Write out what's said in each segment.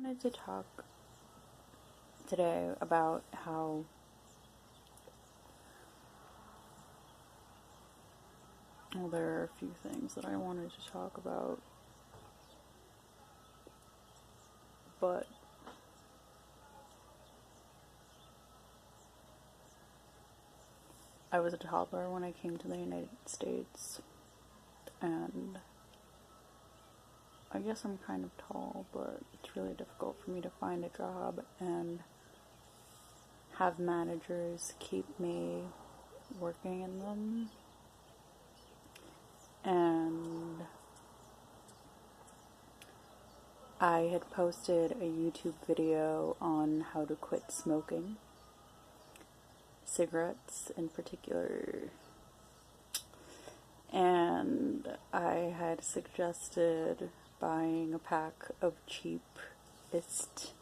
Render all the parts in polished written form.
wanted to talk today about how there are a few things that I wanted to talk about, but I was a toddler when I came to the United States, and I guess I'm kind of tall, but it's really difficult for me to find a job and have managers keep me working in them. And I had posted a YouTube video on how to quit smoking, cigarettes in particular, and I had suggested buying a pack of cheapest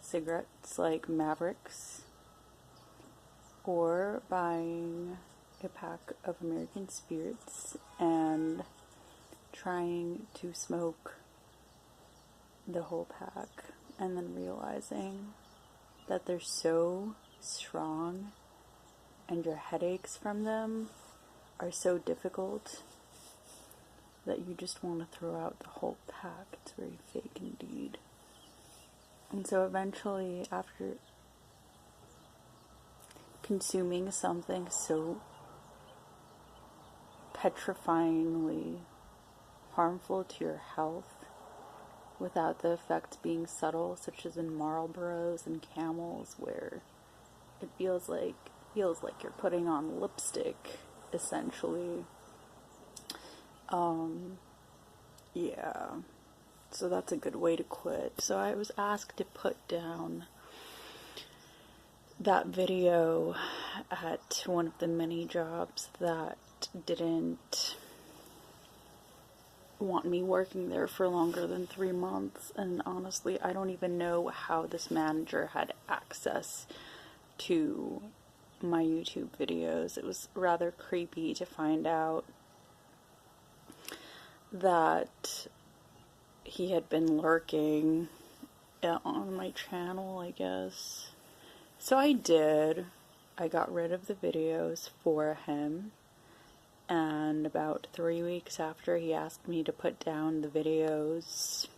cigarettes like Mavericks, or buying a pack of American Spirits and trying to smoke the whole pack, and then realizing that they're so strong and your headaches from them are so difficult that you just want to throw out the whole pack. It's very fake indeed. And so eventually, after consuming something so petrifyingly harmful to your health without the effects being subtle, such as in Marlboros and Camels, where it feels like you're putting on lipstick, essentially. Yeah. So that's a good way to quit. So I was asked to put down that video at one of the many jobs that didn't want me working there for longer than 3 months, and honestly, I don't even know how this manager had access to my YouTube videos. It was rather creepy to find out that he had been lurking on my channel, I guess. So I got rid of the videos for him, and about 3 weeks after he asked me to put down the videos,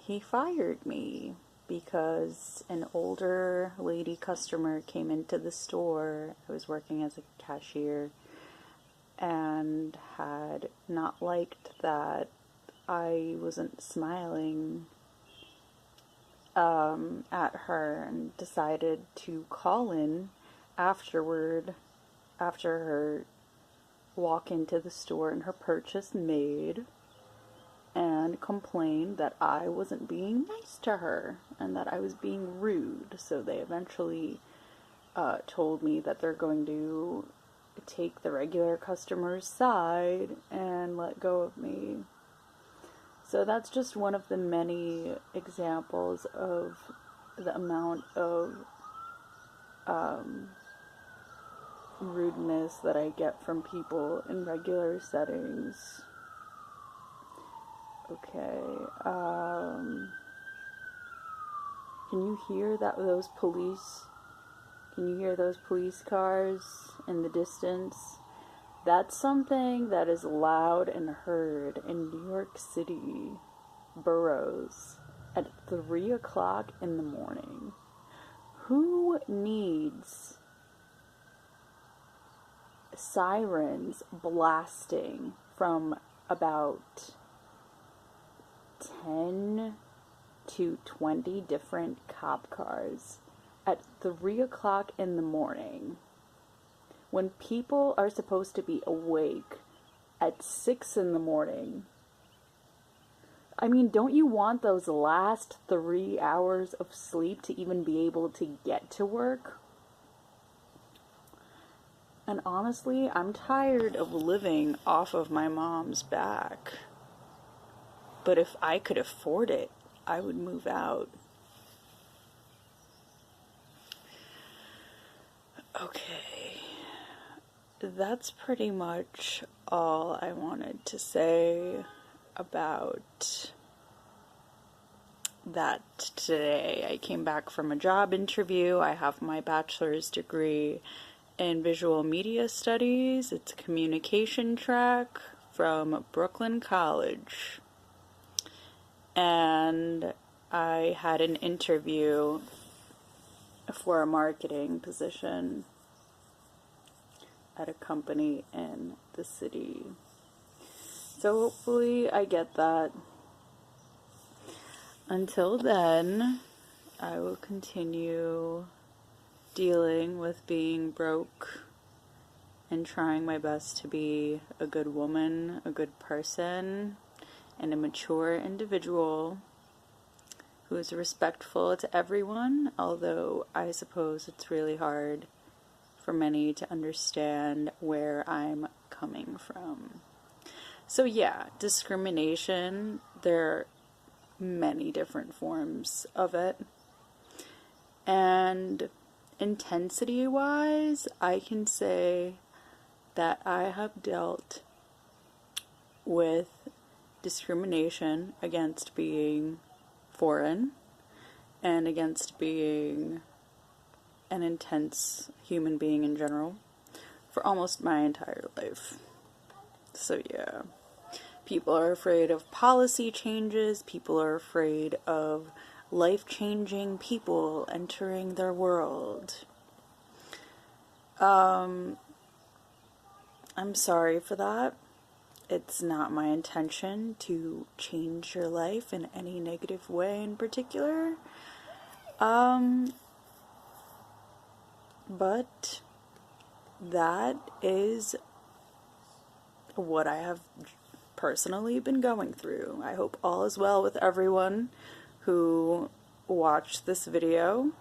he fired me because an older lady customer came into the store. I was working as a cashier, and had not liked that I wasn't smiling at her, and decided to call in afterward, after her walk into the store and her purchase made, and complained that I wasn't being nice to her and that I was being rude. So they eventually told me that they're going to take the regular customer's side and let go of me. So that's just one of the many examples of the amount of rudeness that I get from people in regular settings. Okay, can you hear those police? Can you hear those police cars in the distance? That's something that is loud and heard in New York City boroughs at 3 o'clock in the morning. Who needs sirens blasting from about 10 to 20 different cop cars at 3 o'clock in the morning, when people are supposed to be awake at 6 in the morning? I mean, don't you want those last 3 hours of sleep to even be able to get to work? And honestly, I'm tired of living off of my mom's back. But if I could afford it, I would move out. Okay. That's pretty much all I wanted to say about that today. I came back from a job interview. I have my bachelor's degree in visual media studies. It's a communication track from Brooklyn College. And I had an interview for a marketing position at a company in the city. So hopefully I get that. Until then, I will continue dealing with being broke and trying my best to be a good woman, a good person, and a mature individual who is respectful to everyone, although I suppose it's really hard for many to understand where I'm coming from. So yeah, discrimination, there are many different forms of it. And intensity-wise, I can say that I have dealt with discrimination against being foreign and against being an intense human being in general for almost my entire life. So yeah, people are afraid of policy changes, people are afraid of life-changing people entering their world. I'm sorry for that. It's not my intention to change your life in any negative way in particular. But that is what I have personally been going through. I hope all is well with everyone who watched this video,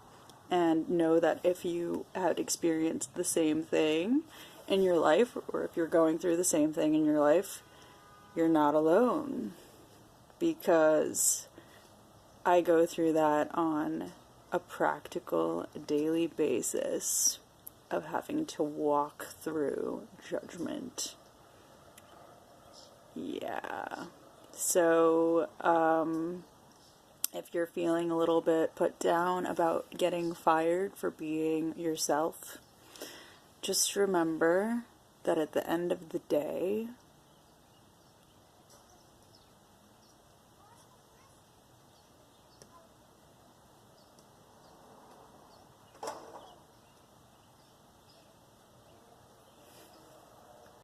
and know that if you had experienced the same thing in your life, or if you're going through the same thing in your life, you're not alone, because I go through that on a practical daily basis of having to walk through judgment. Yeah. So, if you're feeling a little bit put down about getting fired for being yourself, just remember that at the end of the day,